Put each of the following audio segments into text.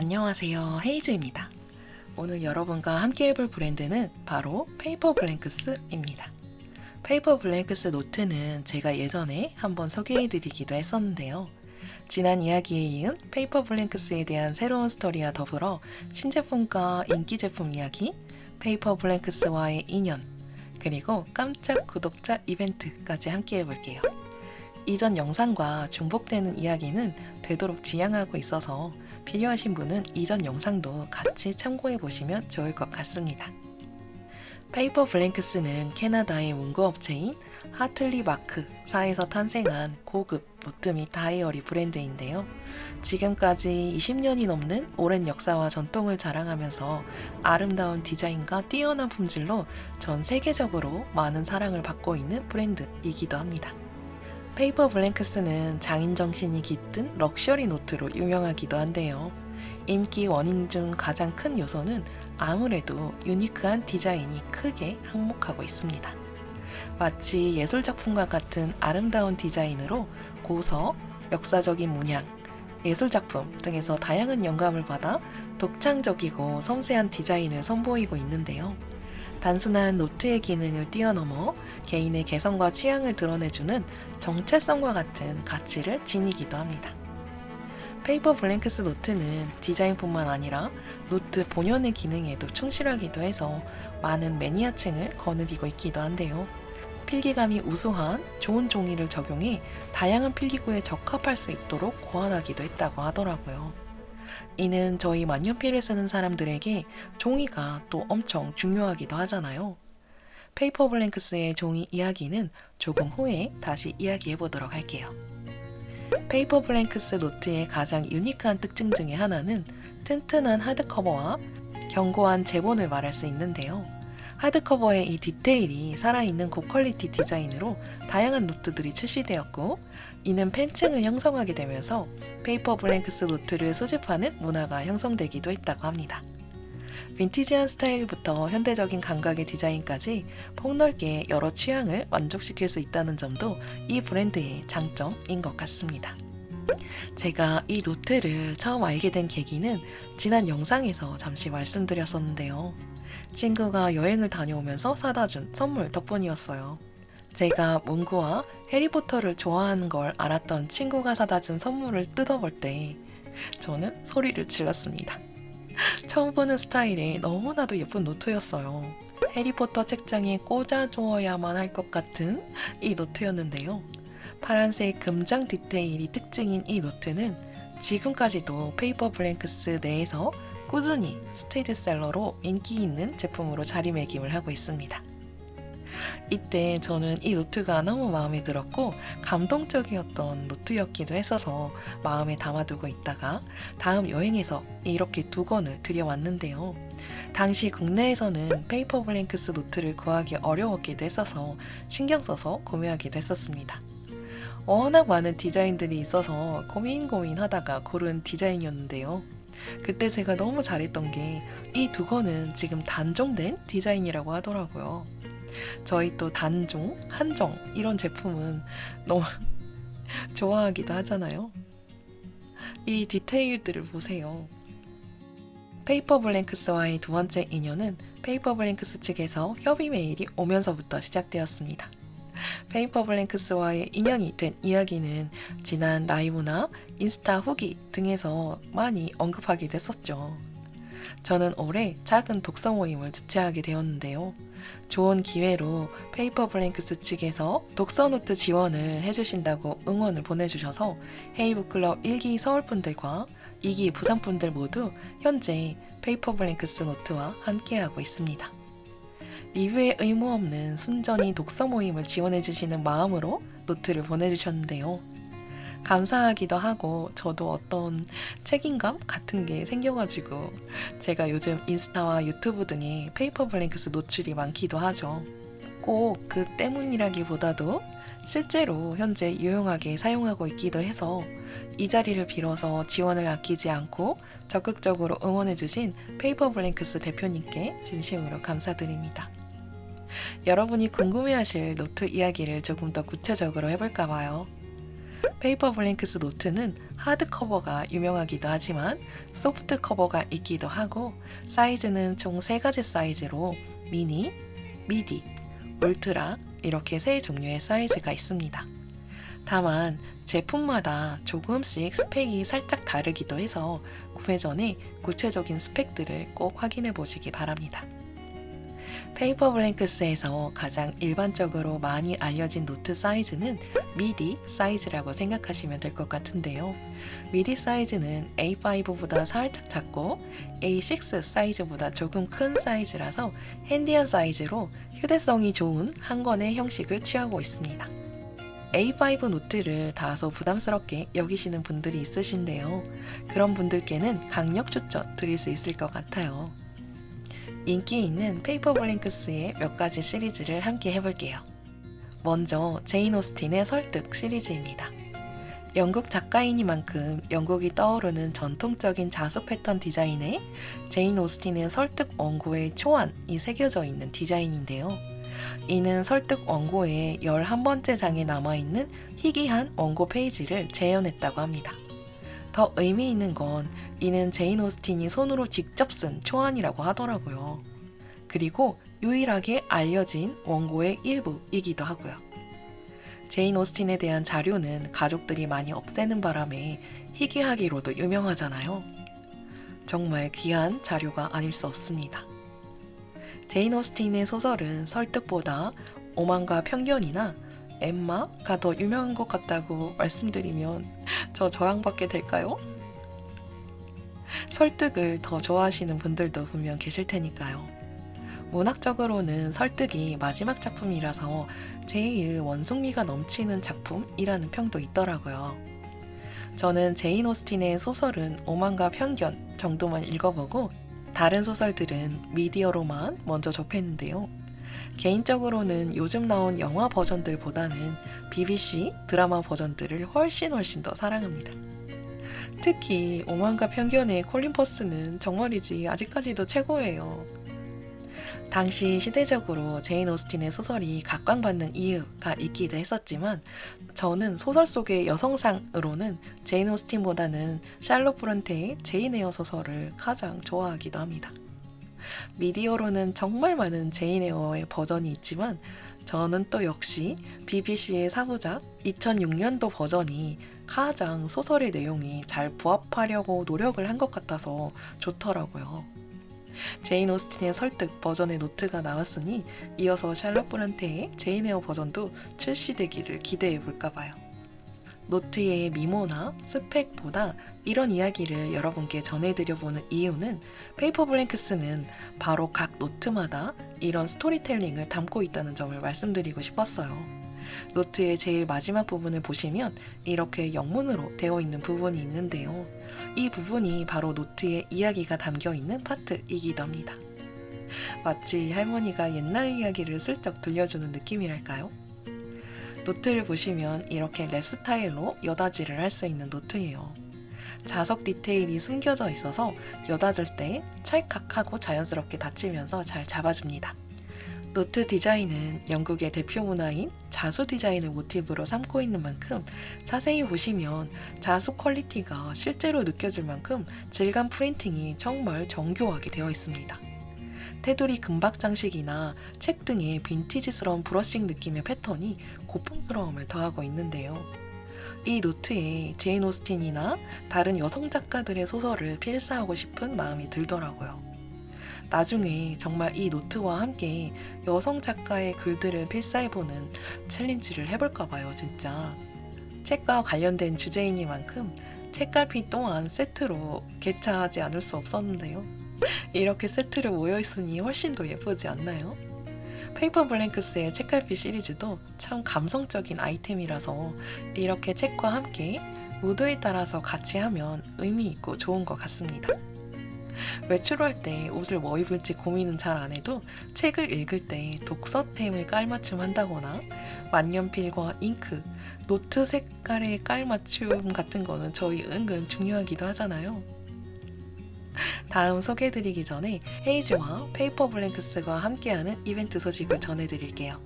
안녕하세요, 헤이즈입니다. 오늘 여러분과 함께 해볼 브랜드는 바로 페이퍼 블랭크스입니다. 페이퍼 블랭크스 노트는 제가 예전에 한번 소개해드리기도 했었는데요. 지난 이야기에 이은 페이퍼 블랭크스에 대한 새로운 스토리와 더불어 신제품과 인기 제품 이야기, 페이퍼 블랭크스와의 인연, 그리고 깜짝 구독자 이벤트까지 함께 해볼게요. 이전 영상과 중복되는 이야기는 되도록 지양하고 있어서 필요하신 분은 이전 영상도 같이 참고해 보시면 좋을 것 같습니다. 페이퍼 블랭크스는 캐나다의 문구 업체인 하틀리 마크사에서 탄생한 고급 노트 및 다이어리 브랜드인데요. 지금까지 20년이 넘는 오랜 역사와 전통을 자랑하면서 아름다운 디자인과 뛰어난 품질로 전 세계적으로 많은 사랑을 받고 있는 브랜드이기도 합니다. 페이퍼 블랭크스는 장인 정신이 깃든 럭셔리 노트로 유명하기도 한데요. 인기 원인 중 가장 큰 요소는 아무래도 유니크한 디자인이 크게 한몫하고 있습니다. 마치 예술작품과 같은 아름다운 디자인으로 고서, 역사적인 문양, 예술작품 등에서 다양한 영감을 받아 독창적이고 섬세한 디자인을 선보이고 있는데요. 단순한 노트의 기능을 뛰어넘어 개인의 개성과 취향을 드러내주는 정체성과 같은 가치를 지니기도 합니다. 페이퍼 블랭크스 노트는 디자인뿐만 아니라 노트 본연의 기능에도 충실하기도 해서 많은 매니아층을 거느리고 있기도 한데요. 필기감이 우수한 좋은 종이를 적용해 다양한 필기구에 적합할 수 있도록 고안하기도 했다고 하더라고요. 이는 저희 만년필을 쓰는 사람들에게 종이가 또 엄청 중요하기도 하잖아요. 페이퍼 블랭크스의 종이 이야기는 조금 후에 다시 이야기해 보도록 할게요. 페이퍼 블랭크스 노트의 가장 유니크한 특징 중에 하나는 튼튼한 하드커버와 견고한 제본을 말할 수 있는데요. 하드커버의 이 디테일이 살아있는 고퀄리티 디자인으로 다양한 노트들이 출시되었고, 이는 팬층을 형성하게 되면서 페이퍼 블랭크스 노트를 수집하는 문화가 형성되기도 했다고 합니다. 빈티지한 스타일부터 현대적인 감각의 디자인까지 폭넓게 여러 취향을 만족시킬 수 있다는 점도 이 브랜드의 장점인 것 같습니다. 제가 이 노트를 처음 알게 된 계기는 지난 영상에서 잠시 말씀드렸었는데요. 친구가 여행을 다녀오면서 사다 준 선물 덕분이었어요. 제가 문구와 해리포터를 좋아하는 걸 알았던 친구가 사다 준 선물을 뜯어볼 때 저는 소리를 질렀습니다. 처음 보는 스타일의 너무나도 예쁜 노트였어요. 해리포터 책장에 꽂아두어야만 할 것 같은 이 노트였는데요. 파란색 금장 디테일이 특징인 이 노트는 지금까지도 페이퍼 블랭크스 내에서 꾸준히 스테디셀러로 인기 있는 제품으로 자리매김을 하고 있습니다. 이때 저는 이 노트가 너무 마음에 들었고 감동적이었던 노트였기도 했어서 마음에 담아두고 있다가 다음 여행에서 이렇게 두 권을 들여왔는데요. 당시 국내에서는 페이퍼 블랭크스 노트를 구하기 어려웠기도 했어서 신경 써서 구매하기도 했었습니다. 워낙 많은 디자인들이 있어서 고민하다가 고른 디자인이었는데요. 그때 제가 너무 잘했던 게 이 두 권은 지금 단종된 디자인이라고 하더라고요. 저희 또 단종, 한정 이런 제품은 너무 좋아하기도 하잖아요. 이 디테일들을 보세요. 페이퍼 블랭크스와의 두 번째 인연은 페이퍼 블랭크스 측에서 협의 메일이 오면서부터 시작되었습니다. 페이퍼 블랭크스와의 인연이 된 이야기는 지난 라이브나 인스타 후기 등에서 많이 언급하기도 했었죠. 저는 올해 작은 독서 모임을 주최하게 되었는데요. 좋은 기회로 페이퍼 블랭크스 측에서 독서노트 지원을 해주신다고 응원을 보내주셔서 헤이북클럽 1기 서울분들과 2기 부산분들 모두 현재 페이퍼 블랭크스 노트와 함께하고 있습니다. 리뷰에 의무 없는 순전히 독서 모임을 지원해주시는 마음으로 노트를 보내주셨는데요. 감사하기도 하고 저도 어떤 책임감 같은 게 생겨가지고 제가 요즘 인스타와 유튜브 등에 페이퍼 블랭크스 노출이 많기도 하죠. 꼭 그 때문이라기보다도 실제로 현재 유용하게 사용하고 있기도 해서 이 자리를 빌어서 지원을 아끼지 않고 적극적으로 응원해주신 페이퍼 블랭크스 대표님께 진심으로 감사드립니다. 여러분이 궁금해하실 노트 이야기를 조금 더 구체적으로 해볼까 봐요. 페이퍼 블랭크스 노트는 하드 커버가 유명하기도 하지만 소프트 커버가 있기도 하고 사이즈는 총 3가지 사이즈로 미니, 미디, 울트라 이렇게 3종류의 사이즈가 있습니다. 다만 제품마다 조금씩 스펙이 살짝 다르기도 해서 구매 전에 구체적인 스펙들을 꼭 확인해 보시기 바랍니다. 페이퍼 블랭크스에서 가장 일반적으로 많이 알려진 노트 사이즈는 미디 사이즈라고 생각하시면 될 것 같은데요. 미디 사이즈는 A5보다 살짝 작고 A6 사이즈보다 조금 큰 사이즈라서 핸디한 사이즈로 휴대성이 좋은 한 권의 형식을 취하고 있습니다. A5 노트를 다소 부담스럽게 여기시는 분들이 있으신데요. 그런 분들께는 강력 추천 드릴 수 있을 것 같아요. 인기 있는 페이퍼 블랭크스의 몇 가지 시리즈를 함께 해볼게요. 먼저 제인 오스틴의 설득 시리즈입니다. 영국 작가이니만큼 영국이 떠오르는 전통적인 자수 패턴 디자인에 제인 오스틴의 설득 원고의 초안이 새겨져 있는 디자인인데요. 이는 설득 원고의 11번째 장에 남아있는 희귀한 원고 페이지를 재현했다고 합니다. 더 의미 있는 건 이는 제인 오스틴이 손으로 직접 쓴 초안이라고 하더라고요. 그리고 유일하게 알려진 원고의 일부이기도 하고요. 제인 오스틴에 대한 자료는 가족들이 많이 없애는 바람에 희귀하기로도 유명하잖아요. 정말 귀한 자료가 아닐 수 없습니다. 제인 오스틴의 소설은 설득보다 오만과 편견이나 엠마가 더 유명한 것 같다고 말씀드리면 저 저항받게 될까요? 설득을 더 좋아하시는 분들도 분명 계실 테니까요. 문학적으로는 설득이 마지막 작품이라서 제일 원숭미가 넘치는 작품이라는 평도 있더라고요. 저는 제인 오스틴의 소설은 오만과 편견 정도만 읽어보고 다른 소설들은 미디어로만 먼저 접했는데요. 개인적으로는 요즘 나온 영화 버전들보다는 BBC 드라마 버전들을 훨씬 더 사랑합니다. 특히 오만과 편견의 콜린 퍼스는 정말이지 아직까지도 최고예요. 당시 시대적으로 제인 오스틴의 소설이 각광받는 이유가 있기도 했었지만 저는 소설 속의 여성상으로는 제인 오스틴보다는 샬롯 브론테의 제인 에어 소설을 가장 좋아하기도 합니다. 미디어로는 정말 많은 제인 에어의 버전이 있지만 저는 또 역시 BBC의 4부작 2006년도 버전이 가장 소설의 내용이 잘 부합하려고 노력을 한 것 같아서 좋더라고요. 제인 오스틴의 설득 버전의 노트가 나왔으니 이어서 샬롯 브론테의 제인 에어 버전도 출시되기를 기대해 볼까봐요. 노트의 미모나 스펙보다 이런 이야기를 여러분께 전해드려보는 이유는 페이퍼 블랭크스는 바로 각 노트마다 이런 스토리텔링을 담고 있다는 점을 말씀드리고 싶었어요. 노트의 제일 마지막 부분을 보시면 이렇게 영문으로 되어 있는 부분이 있는데요. 이 부분이 바로 노트의 이야기가 담겨 있는 파트이기도 합니다. 마치 할머니가 옛날 이야기를 슬쩍 들려주는 느낌이랄까요? 노트를 보시면 이렇게 랩 스타일로 여다지를 할 수 있는 노트예요. 자석 디테일이 숨겨져 있어서 여다질 때 찰칵하고 자연스럽게 닫히면서 잘 잡아줍니다. 노트 디자인은 영국의 대표 문화인 자수 디자인을 모티브로 삼고 있는 만큼 자세히 보시면 자수 퀄리티가 실제로 느껴질 만큼 질감 프린팅이 정말 정교하게 되어 있습니다. 테두리 금박 장식이나 책 등의 빈티지스러운 브러싱 느낌의 패턴이 고풍스러움을 더하고 있는데요. 이 노트에 제인 오스틴이나 다른 여성 작가들의 소설을 필사하고 싶은 마음이 들더라고요. 나중에 정말 이 노트와 함께 여성 작가의 글들을 필사해보는 챌린지를 해볼까봐요, 진짜. 책과 관련된 주제이니만큼 책갈피 또한 세트로 개차하지 않을 수 없었는데요. 이렇게 세트로 모여있으니 훨씬 더 예쁘지 않나요? 페이퍼 블랭크스의 책갈피 시리즈도 참 감성적인 아이템이라서 이렇게 책과 함께 무드에 따라서 같이 하면 의미 있고 좋은 것 같습니다. 외출할 때 옷을 뭐 입을지 고민은 잘 안 해도 책을 읽을 때 독서템을 깔맞춤 한다거나 만년필과 잉크, 노트 색깔의 깔맞춤 같은 거는 저희 은근 중요하기도 하잖아요. 다음 소개해드리기 전에 헤이즈와 페이퍼 블랭크스가 함께하는 이벤트 소식을 전해드릴게요.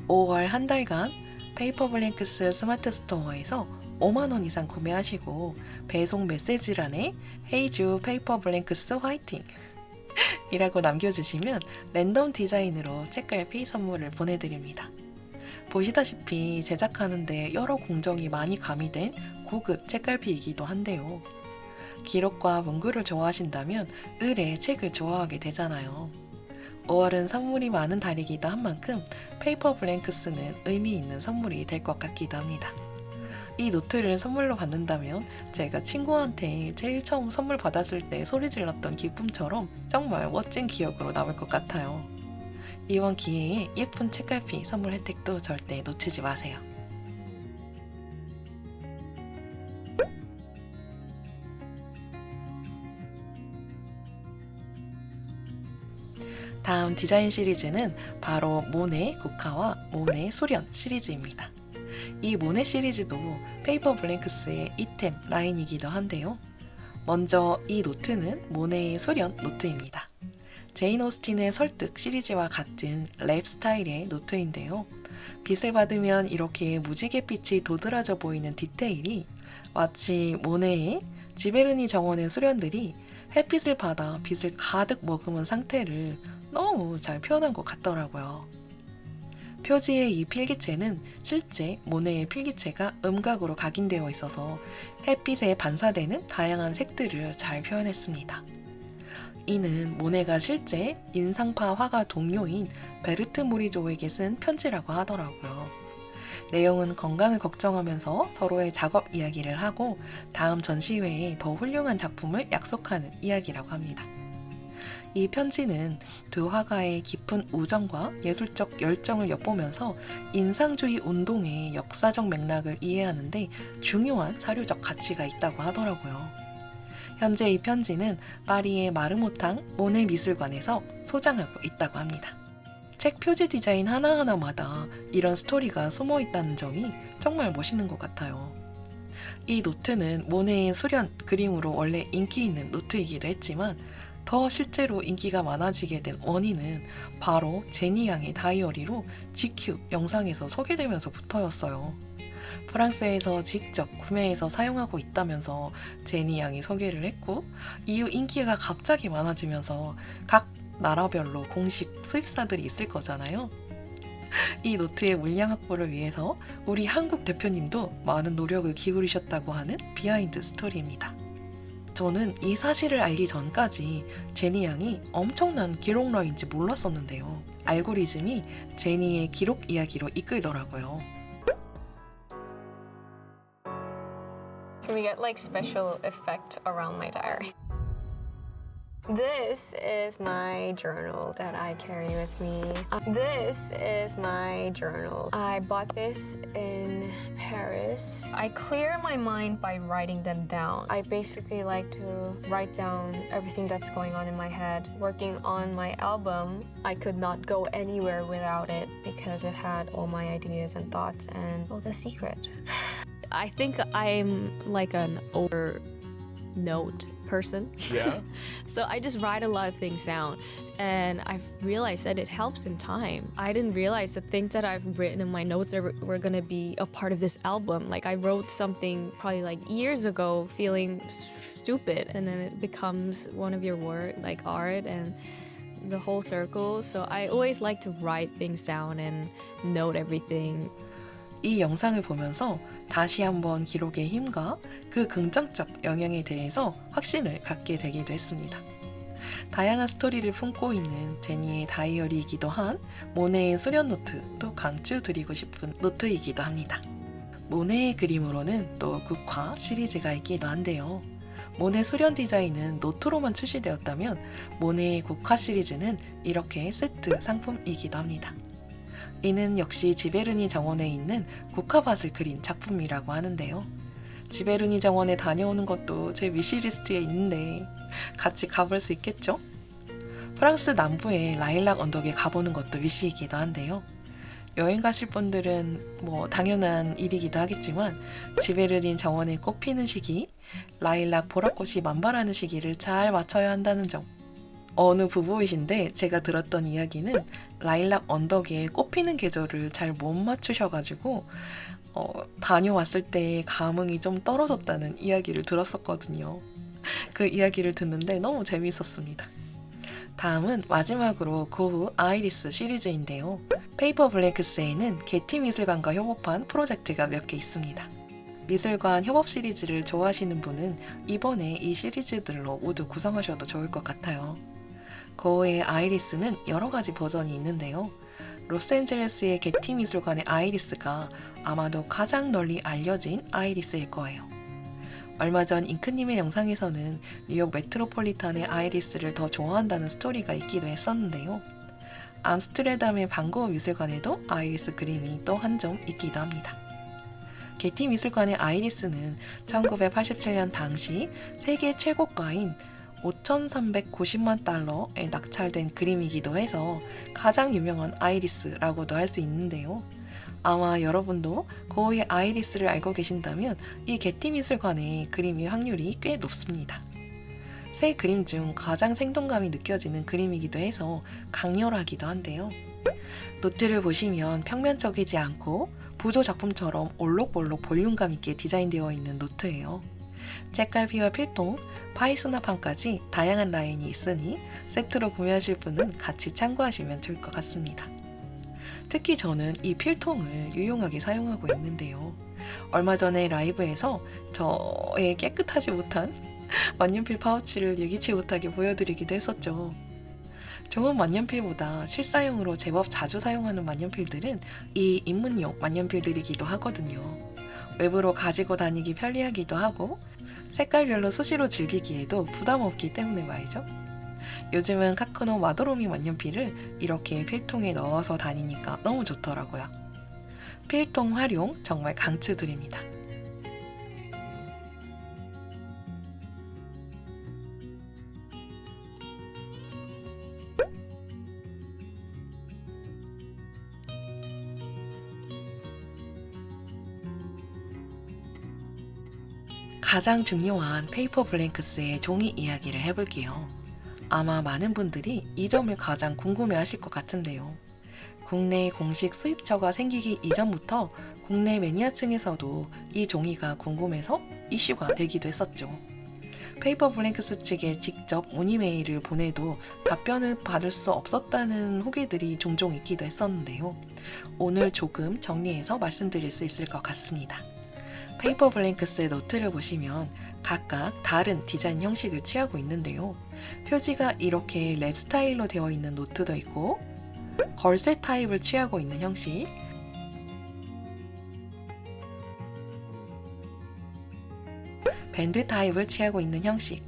5월 한 달간 페이퍼 블랭크스 스마트 스토어에서 5만 원 이상 구매하시고 배송 메시지란에 헤이주 페이퍼 블랭크스 화이팅 이라고 남겨주시면 랜덤 디자인으로 책갈피 선물을 보내드립니다. 보시다시피 제작하는데 여러 공정이 많이 가미된 고급 책갈피이기도 한데요. 기록과 문구를 좋아하신다면 을의 책을 좋아하게 되잖아요. 5월은 선물이 많은 달이기도 한 만큼 페이퍼 블랭크스는 의미 있는 선물이 될 것 같기도 합니다. 이 노트를 선물로 받는다면 제가 친구한테 제일 처음 선물 받았을 때 소리 질렀던 기쁨처럼 정말 멋진 기억으로 남을 것 같아요. 이번 기회에 예쁜 책갈피 선물 혜택도 절대 놓치지 마세요. 다음 디자인 시리즈는 바로 모네 국화와 모네 소련 시리즈입니다. 이 모네 시리즈도 페이퍼 블랭크스의 이템 라인이기도 한데요. 먼저 이 노트는 모네의 소련 노트입니다. 제인 오스틴의 설득 시리즈와 같은 랩 스타일의 노트인데요. 빛을 받으면 이렇게 무지갯빛이 도드라져 보이는 디테일이 마치 모네의 지베르니 정원의 수련들이 햇빛을 받아 빛을 가득 머금은 상태를 너무 잘 표현한 것 같더라고요. 표지의 이 필기체는 실제 모네의 필기체가 음각으로 각인되어 있어서 햇빛에 반사되는 다양한 색들을 잘 표현했습니다. 이는 모네가 실제 인상파 화가 동료인 베르트 모리조에게 쓴 편지라고 하더라고요. 내용은 건강을 걱정하면서 서로의 작업 이야기를 하고 다음 전시회에 더 훌륭한 작품을 약속하는 이야기라고 합니다. 이 편지는 두 화가의 깊은 우정과 예술적 열정을 엿보면서 인상주의 운동의 역사적 맥락을 이해하는 데 중요한 사료적 가치가 있다고 하더라고요. 현재 이 편지는 파리의 마르모탕 모네 미술관에서 소장하고 있다고 합니다. 책 표지 디자인 하나하나마다 이런 스토리가 숨어 있다는 점이 정말 멋있는 것 같아요. 이 노트는 모네의 수련 그림으로 원래 인기 있는 노트이기도 했지만 더 실제로 인기가 많아지게 된 원인은 바로 제니 양의 다이어리로 GQ 영상에서 소개되면서부터였어요. 프랑스에서 직접 구매해서 사용하고 있다면서 제니 양이 소개를 했고 이후 인기가 갑자기 많아지면서 각 나라별로 공식 수입사들이 있을 거잖아요. 이 노트의 물량 확보를 위해서 우리 한국 대표님도 많은 노력을 기울이셨다고 하는 비하인드 스토리입니다. 저는 이 사실을 알기 전까지 제니 양이 엄청난 기록러인지 몰랐었는데요. 알고리즘이 제니의 기록 이야기로 이끌더라고요. Can we get like special effect around my diary? This is my journal that I carry with me. This is my journal. I bought this in Paris. I clear my mind by writing them down. I basically like to write down everything that's going on in my head. Working on my album, I could not go anywhere without it because it had all my ideas and thoughts and the secret. I think I'm like an overnote person. Yeah. So I just write a lot of things down and I've realized that it helps in time. I didn't realize the things that I've written in my notes were gonna be a part of this album. Like I wrote something probably like years ago feeling stupid and then it becomes one of your work, like art and the whole circle. So I always like to write things down and note everything. 이 영상을 보면서 다시 한번 기록의 힘과 그 긍정적 영향에 대해서 확신을 갖게 되기도 했습니다. 다양한 스토리를 품고 있는 제니의 다이어리이기도 한 모네의 수련 노트도 강추드리고 싶은 노트이기도 합니다. 모네의 그림으로는 또 국화 시리즈가 있기도 한데요. 모네 수련 디자인은 노트로만 출시되었다면 모네의 국화 시리즈는 이렇게 세트 상품이기도 합니다. 이는 역시 지베르니 정원에 있는 국화밭을 그린 작품이라고 하는데요. 지베르니 정원에 다녀오는 것도 제 위시리스트에 있는데 같이 가볼 수 있겠죠? 프랑스 남부의 라일락 언덕에 가보는 것도 위시이기도 한데요. 여행 가실 분들은 당연한 일이기도 하겠지만 지베르니 정원에 꽃 피는 시기, 라일락 보랏꽃이 만발하는 시기를 잘 맞춰야 한다는 점. 어느 부부이신데 제가 들었던 이야기는 라일락 언덕에 꽃 피는 계절을 잘 못 맞추셔가지고 다녀왔을 때 감흥이 좀 떨어졌다는 이야기를 들었었거든요. 그 이야기를 듣는데 너무 재미있었습니다. 다음은 마지막으로 고흐 아이리스 시리즈인데요. 페이퍼 블랭크스에는 게티 미술관과 협업한 프로젝트가 몇 개 있습니다. 미술관 협업 시리즈를 좋아하시는 분은 이번에 이 시리즈들로 모두 구성하셔도 좋을 것 같아요. 고흐의 아이리스는 여러 가지 버전이 있는데요. 로스앤젤레스의 게티 미술관의 아이리스가 아마도 가장 널리 알려진 아이리스일 거예요. 얼마 전 잉크님의 영상에서는 뉴욕 메트로폴리탄의 아이리스를 더 좋아한다는 스토리가 있기도 했었는데요. 암스테르담의 반고흐 미술관에도 아이리스 그림이 또 한 점 있기도 합니다. 게티 미술관의 아이리스는 1987년 당시 세계 최고가인 5,390만 달러에 낙찰된 그림이기도 해서 가장 유명한 아이리스라고도 할 수 있는데요. 아마 여러분도 고흐의 아이리스를 알고 계신다면 이 게티 미술관의 그림의 확률이 꽤 높습니다. 세 그림 중 가장 생동감이 느껴지는 그림이기도 해서 강렬하기도 한데요. 노트를 보시면 평면적이지 않고 부조 작품처럼 올록볼록 볼륨감 있게 디자인되어 있는 노트예요. 책갈피와 필통, 파이 수납함까지 다양한 라인이 있으니 세트로 구매하실 분은 같이 참고하시면 좋을 것 같습니다. 특히 저는 이 필통을 유용하게 사용하고 있는데요. 얼마 전에 라이브에서 저의 깨끗하지 못한 만년필 파우치를 예기치 못하게 보여드리기도 했었죠. 좋은 만년필보다 실사용으로 제법 자주 사용하는 만년필들은 이 입문용 만년필들이기도 하거든요. 외부로 가지고 다니기 편리하기도 하고 색깔별로 수시로 즐기기에도 부담 없기 때문에 말이죠. 요즘은 카크노 마도로미 만년필을 이렇게 필통에 넣어서 다니니까 너무 좋더라고요. 필통 활용 정말 강추드립니다. 가장 중요한 페이퍼 블랭크스의 종이 이야기를 해볼게요. 아마 많은 분들이 이 점을 가장 궁금해 하실 것 같은데요. 국내 공식 수입처가 생기기 이전부터 국내 매니아층에서도 이 종이가 궁금해서 이슈가 되기도 했었죠. 페이퍼 블랭크스 측에 직접 문의 메일을 보내도 답변을 받을 수 없었다는 후기들이 종종 있기도 했었는데요. 오늘 조금 정리해서 말씀드릴 수 있을 것 같습니다. 페이퍼 블랭크스의 노트를 보시면 각각 다른 디자인 형식을 취하고 있는데요. 표지가 이렇게 랩 스타일로 되어 있는 노트도 있고 걸쇠 타입을 취하고 있는 형식, 밴드 타입을 취하고 있는 형식,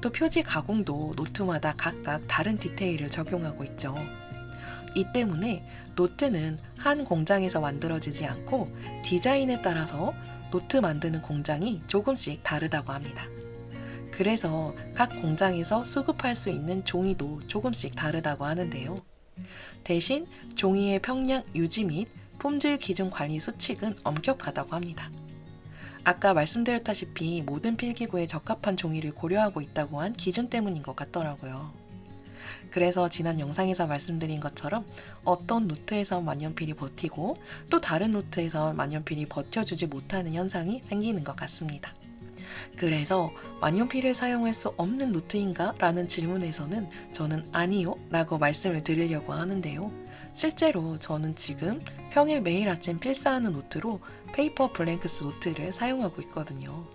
또 표지 가공도 노트마다 각각 다른 디테일을 적용하고 있죠. 이 때문에 노트는 한 공장에서 만들어지지 않고 디자인에 따라서 노트 만드는 공장이 조금씩 다르다고 합니다. 그래서 각 공장에서 수급할 수 있는 종이도 조금씩 다르다고 하는데요. 대신 종이의 평량 유지 및 품질 기준 관리 수칙은 엄격하다고 합니다. 아까 말씀드렸다시피 모든 필기구에 적합한 종이를 고려하고 있다고 한 기준 때문인 것 같더라고요. 그래서 지난 영상에서 말씀드린 것처럼 어떤 노트에서 만년필이 버티고 또 다른 노트에서 만년필이 버텨주지 못하는 현상이 생기는 것 같습니다. 그래서 만년필을 사용할 수 없는 노트인가? 라는 질문에서는 저는 아니요 라고 말씀을 드리려고 하는데요. 실제로 저는 지금 평일 매일 아침 필사하는 노트로 페이퍼 블랭크스 노트를 사용하고 있거든요.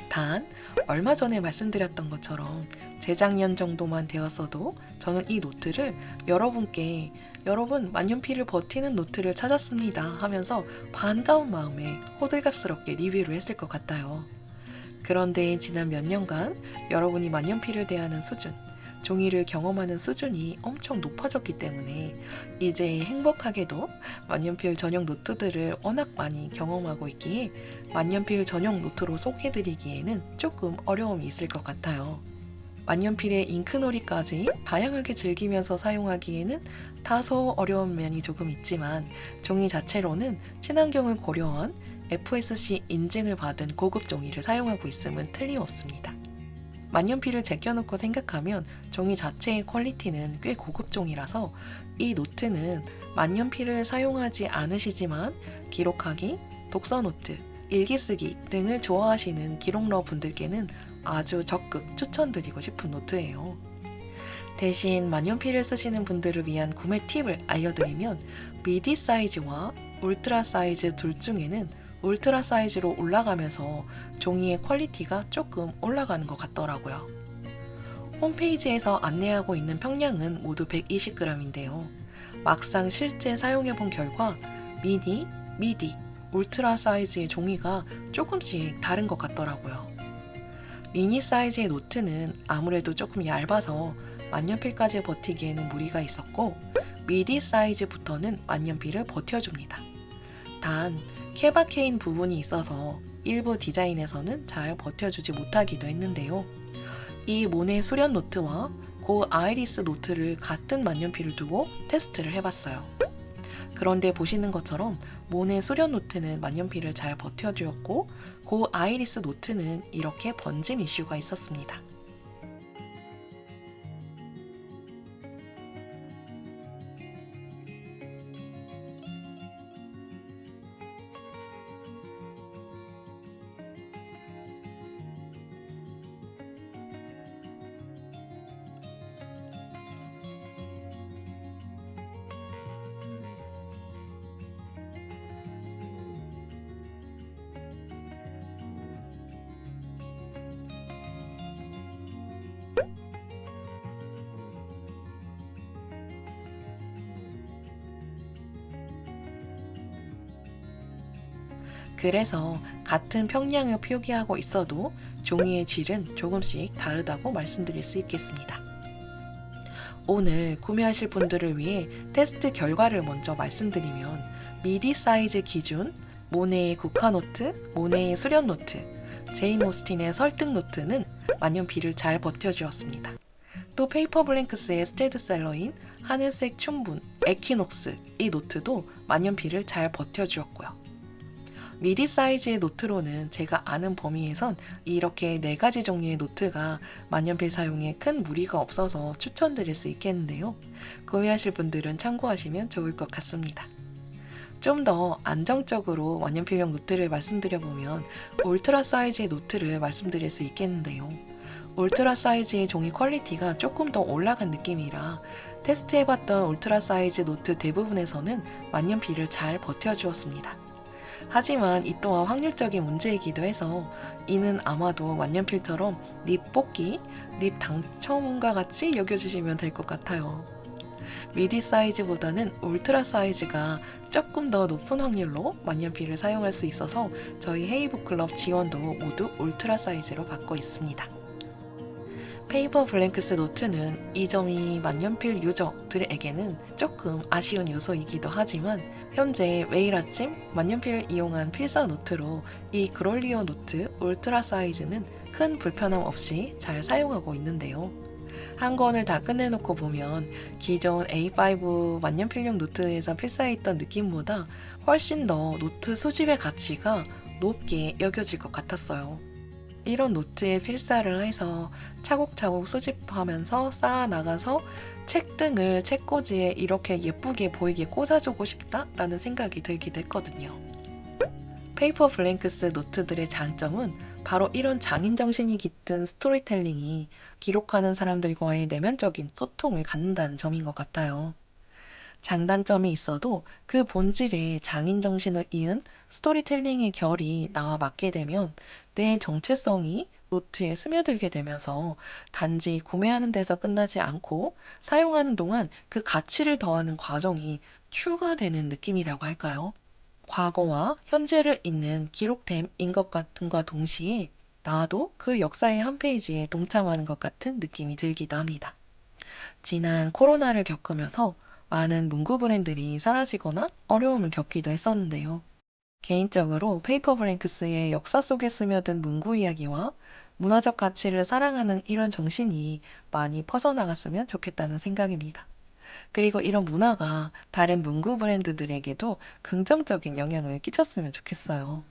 단 얼마 전에 말씀드렸던 것처럼 재작년 정도만 되었어도 저는 이 노트를 여러분께 여러분 만년필을 버티는 노트를 찾았습니다 하면서 반가운 마음에 호들갑스럽게 리뷰를 했을 것 같아요. 그런데 지난 몇 년간 여러분이 만년필을 대하는 수준, 종이를 경험하는 수준이 엄청 높아졌기 때문에 이제 행복하게도 만년필 전용 노트들을 워낙 많이 경험하고 있기에 만년필 전용 노트로 소개해드리기에는 조금 어려움이 있을 것 같아요. 만년필의 잉크놀이까지 다양하게 즐기면서 사용하기에는 다소 어려운 면이 조금 있지만 종이 자체로는 친환경을 고려한 FSC 인증을 받은 고급 종이를 사용하고 있음은 틀림없습니다. 만년필을 제껴놓고 생각하면 종이 자체의 퀄리티는 꽤 고급 종이라서 이 노트는 만년필을 사용하지 않으시지만 기록하기, 독서 노트, 일기 쓰기 등을 좋아하시는 기록러 분들께는 아주 적극 추천드리고 싶은 노트예요. 대신 만년필을 쓰시는 분들을 위한 구매 팁을 알려드리면 미디 사이즈와 울트라 사이즈 둘 중에는 울트라 사이즈로 올라가면서 종이의 퀄리티가 조금 올라가는 것 같더라고요. 홈페이지에서 안내하고 있는 평량은 모두 120g인데요. 막상 실제 사용해본 결과 미니, 미디, 울트라 사이즈의 종이가 조금씩 다른 것 같더라고요. 미니 사이즈의 노트는 아무래도 조금 얇아서 만년필까지 버티기에는 무리가 있었고 미디 사이즈부터는 만년필을 버텨줍니다. 단 케바케인 부분이 있어서 일부 디자인에서는 잘 버텨주지 못하기도 했는데요. 이 모네 수련 노트와 고 아이리스 노트를 같은 만년필을 두고 테스트를 해봤어요. 그런데 보시는 것처럼 모네 수련 노트는 만년필을 잘 버텨주었고 고 아이리스 노트는 이렇게 번짐 이슈가 있었습니다. 그래서 같은 평량을 표기하고 있어도 종이의 질은 조금씩 다르다고 말씀드릴 수 있겠습니다. 오늘 구매하실 분들을 위해 테스트 결과를 먼저 말씀드리면 미디 사이즈 기준 모네의 국화 노트, 모네의 수련 노트, 제인 오스틴의 설득 노트는 만년필을 잘 버텨주었습니다. 또 페이퍼 블랭크스의 스테드셀러인 하늘색 춘분, 에퀴녹스 이 노트도 만년필을 잘 버텨주었고요. 미디 사이즈의 노트로는 제가 아는 범위에선 이렇게 4가지 종류의 노트가 만년필 사용에 큰 무리가 없어서 추천드릴 수 있겠는데요. 구매하실 분들은 참고하시면 좋을 것 같습니다. 좀 더 안정적으로 만년필용 노트를 말씀드려보면 울트라 사이즈의 노트를 말씀드릴 수 있겠는데요. 울트라 사이즈의 종이 퀄리티가 조금 더 올라간 느낌이라 테스트해봤던 울트라 사이즈 노트 대부분에서는 만년필을 잘 버텨주었습니다. 하지만 이 또한 확률적인 문제이기도 해서 이는 아마도 만년필처럼 립 뽑기, 립 당첨과 같이 여겨주시면 될 것 같아요. 미디 사이즈보다는 울트라 사이즈가 조금 더 높은 확률로 만년필을 사용할 수 있어서 저희 헤이북클럽 지원도 모두 울트라 사이즈로 받고 있습니다. 페이퍼 블랭크스 노트는 이 점이 만년필 유저들에게는 조금 아쉬운 요소이기도 하지만 현재 매일 아침 만년필을 이용한 필사 노트로 이 그롤리오 노트 울트라 사이즈는 큰 불편함 없이 잘 사용하고 있는데요. 한 권을 다 끝내놓고 보면 기존 A5 만년필용 노트에서 필사했던 느낌보다 훨씬 더 노트 수집의 가치가 높게 여겨질 것 같았어요. 이런 노트에 필사를 해서 차곡차곡 수집하면서 쌓아나가서 책 등을 책꽂이에 이렇게 예쁘게 보이게 꽂아주고 싶다라는 생각이 들기도 했거든요. 페이퍼 블랭크스 노트들의 장점은 바로 이런 장인정신이 깃든 스토리텔링이 기록하는 사람들과의 내면적인 소통을 갖는다는 점인 것 같아요. 장단점이 있어도 그 본질의 장인정신을 이은 스토리텔링의 결이 나와 맞게 되면 내 정체성이 노트에 스며들게 되면서 단지 구매하는 데서 끝나지 않고 사용하는 동안 그 가치를 더하는 과정이 추가되는 느낌이라고 할까요? 과거와 현재를 잇는 기록템인 것 같은과 동시에 나도 그 역사의 한 페이지에 동참하는 것 같은 느낌이 들기도 합니다. 지난 코로나를 겪으면서 많은 문구 브랜드들이 사라지거나 어려움을 겪기도 했었는데요. 개인적으로 페이퍼 블랭크스의 역사 속에 스며든 문구 이야기와 문화적 가치를 사랑하는 이런 정신이 많이 퍼져나갔으면 좋겠다는 생각입니다. 그리고 이런 문화가 다른 문구 브랜드들에게도 긍정적인 영향을 끼쳤으면 좋겠어요.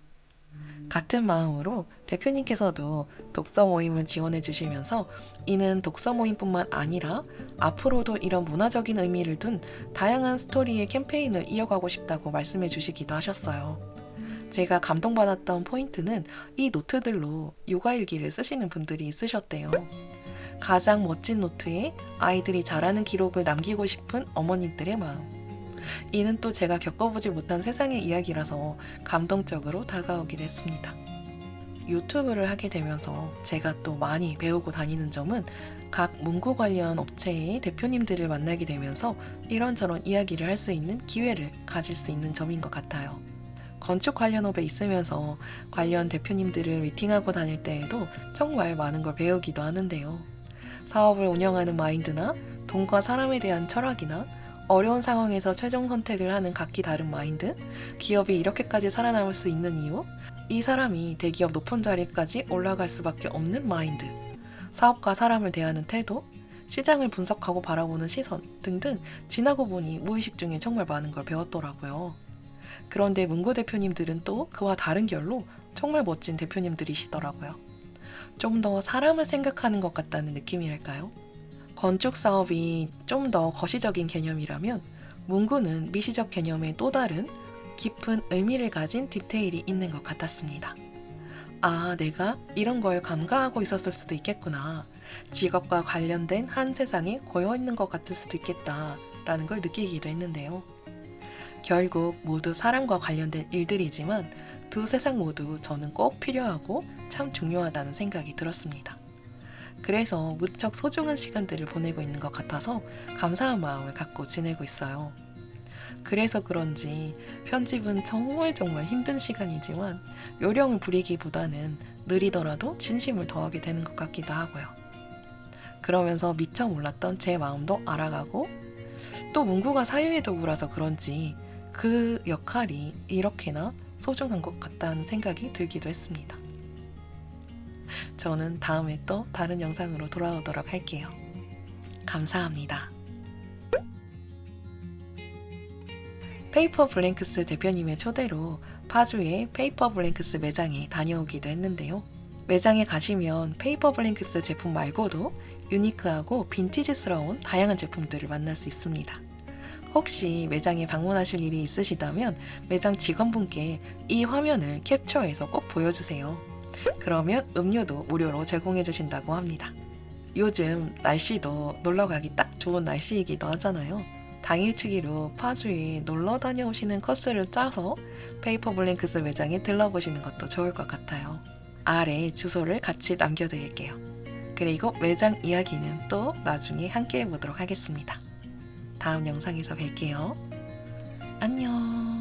같은 마음으로 대표님께서도 독서 모임을 지원해 주시면서 이는 독서 모임뿐만 아니라 앞으로도 이런 문화적인 의미를 둔 다양한 스토리의 캠페인을 이어가고 싶다고 말씀해 주시기도 하셨어요. 제가 감동받았던 포인트는 이 노트들로 요가일기를 쓰시는 분들이 있으셨대요. 가장 멋진 노트에 아이들이 잘하는 기록을 남기고 싶은 어머님들의 마음. 이는 또 제가 겪어보지 못한 세상의 이야기라서 감동적으로 다가오기도 했습니다. 유튜브를 하게 되면서 제가 또 많이 배우고 다니는 점은 각 문구 관련 업체의 대표님들을 만나게 되면서 이런저런 이야기를 할 수 있는 기회를 가질 수 있는 점인 것 같아요. 건축 관련 업에 있으면서 관련 대표님들을 미팅하고 다닐 때에도 정말 많은 걸 배우기도 하는데요. 사업을 운영하는 마인드나 돈과 사람에 대한 철학이나 어려운 상황에서 최종 선택을 하는 각기 다른 마인드, 기업이 이렇게까지 살아남을 수 있는 이유, 이 사람이 대기업 높은 자리까지 올라갈 수밖에 없는 마인드, 사업과 사람을 대하는 태도, 시장을 분석하고 바라보는 시선 등등 지나고 보니 무의식 중에 정말 많은 걸 배웠더라고요. 그런데 문고 대표님들은 또 그와 다른 결로 정말 멋진 대표님들이시더라고요. 좀 더 사람을 생각하는 것 같다는 느낌이랄까요? 건축 사업이 좀 더 거시적인 개념이라면 문구는 미시적 개념의 또 다른 깊은 의미를 가진 디테일이 있는 것 같았습니다. 아, 내가 이런 걸 간과하고 있었을 수도 있겠구나. 직업과 관련된 한 세상에 고여 있는 것 같을 수도 있겠다 라는 걸 느끼기도 했는데요. 결국 모두 사람과 관련된 일들이지만 두 세상 모두 저는 꼭 필요하고 참 중요하다는 생각이 들었습니다. 그래서 무척 소중한 시간들을 보내고 있는 것 같아서 감사한 마음을 갖고 지내고 있어요. 그래서 그런지 편집은 정말 힘든 시간이지만 요령을 부리기보다는 느리더라도 진심을 더하게 되는 것 같기도 하고요. 그러면서 미처 몰랐던 제 마음도 알아가고 또 문구가 사유의 도구라서 그런지 그 역할이 이렇게나 소중한 것 같다는 생각이 들기도 했습니다. 저는 다음에 또 다른 영상으로 돌아오도록 할게요. 감사합니다. 페이퍼 블랭크스 대표님의 초대로 파주의 페이퍼 블랭크스 매장에 다녀오기도 했는데요. 매장에 가시면 페이퍼 블랭크스 제품 말고도 유니크하고 빈티지스러운 다양한 제품들을 만날 수 있습니다. 혹시 매장에 방문하실 일이 있으시다면 매장 직원분께 이 화면을 캡처해서 꼭 보여주세요. 그러면 음료도 무료로 제공해 주신다고 합니다. 요즘 날씨도 놀러가기 딱 좋은 날씨이기도 하잖아요. 당일치기로 파주에 놀러 다녀오시는 코스를 짜서 페이퍼 블랭크스 매장에 들러보시는 것도 좋을 것 같아요. 아래 주소를 같이 남겨드릴게요. 그리고 매장 이야기는 또 나중에 함께 해보도록 하겠습니다. 다음 영상에서 뵐게요. 안녕.